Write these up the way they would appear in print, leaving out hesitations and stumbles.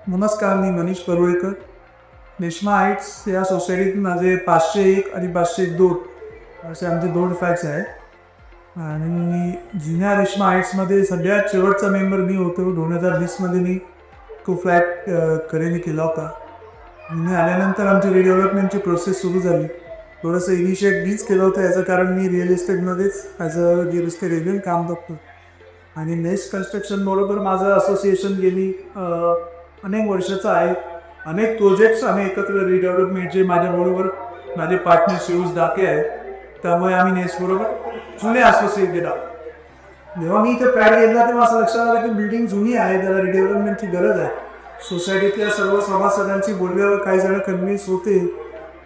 नमस्कार, मी मनीष परुळेकर. रेश्मा हाईट्स या सोसायटीत माझे 501 आणि 502 असे आमचे 2 फ्लॅट्स आहेत. आणि जुन्या रेश्मा हाईट्समध्ये सगळ्यात शेवटचा मेंबर मी होतो. 2020मध्ये मी तो फ्लॅट खरेदी केला होता. मी आल्यानंतर आमची रिडेव्हलपमेंटची प्रोसेस सुरू झाली. थोडंसं इनिशिएट मीच केलं होतं, याचं कारण मी रिअल इस्टेटमध्येच as a real estate agent काम करतो. आणि नेक्स्ट कन्स्ट्रक्शनबरोबर माझं असोसिएशन गेली अनेक वर्षाचं आहे. अनेक प्रोजेक्ट्स आम्ही एकत्र रिडेव्हलपमेंटचे माझ्याबरोबर माझे पार्टनर शिवज डाके आहेत. त्यामुळे आम्ही नेक्स्टबरोबर जुने असोसिएट गेला. जेव्हा मी इथे फ्लॅट घेतला तेव्हा असं लक्षात आलं की बिल्डिंग जुनी आहे, त्याला रिडेव्हलपमेंटची गरज आहे. सोसायटीतल्या सर्व सभासदांची बोलल्यावर काही जण कन्व्हिन्स होते,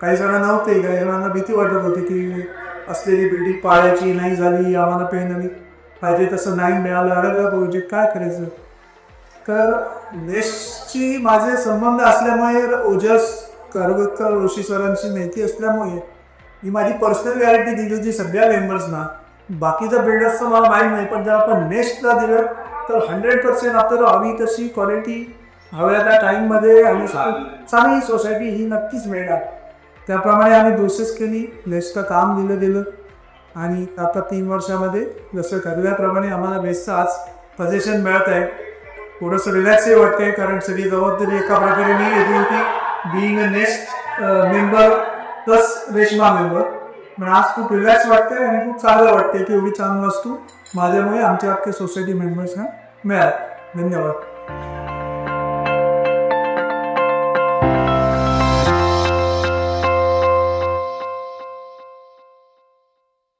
काही जण नव्हते. काही जणांना भीती वाटत होती की असलेली बिल्डिंग पाळायची नाही झाली, आम्हाला पेन पाहिजे तसं नाही मिळालं, अडगला प्रोजेक्ट काय करायचं. तर नेक्स्टची माझे संबंध असल्यामुळे ओजस कारवतकर ऋषी सरांची माहिती असल्यामुळे ही माझी पर्सनल गॅरंटी दिली होती सगळ्या मेंबर्सना. बाकीच्या बिल्डर्सचं मला माहीत नाही, पण जर आपण नेक्स्टला दिलं तर 100% आपल्याला हवी तशी क्वालिटी हव्या त्या टाईममध्ये आणि चांगली सोसायटी ही नक्कीच मिळणार. त्याप्रमाणे आम्ही प्रोसेस केली. नेक्स्टचं काम दिलं गेलं आणि आता 3 वर्षामध्ये जसं ठरल्याप्रमाणे आम्हाला बेस्टचं आज पोझिशन मिळत आहे. थोडंसं रिलॅक्सही वाटतंय, कारण सगळी जबाबदारी एका प्रकारे मी घेतली होती, being a next member plus Reshma member. पण आज खूप रिलॅक्स वाटतंय आणि खूप चांगलं वाटतंय की एवढी छान वस्तू माझ्यामुळे आमच्या अख्खे सोसायटी मेंबर्सना मिळाल्या. धन्यवाद.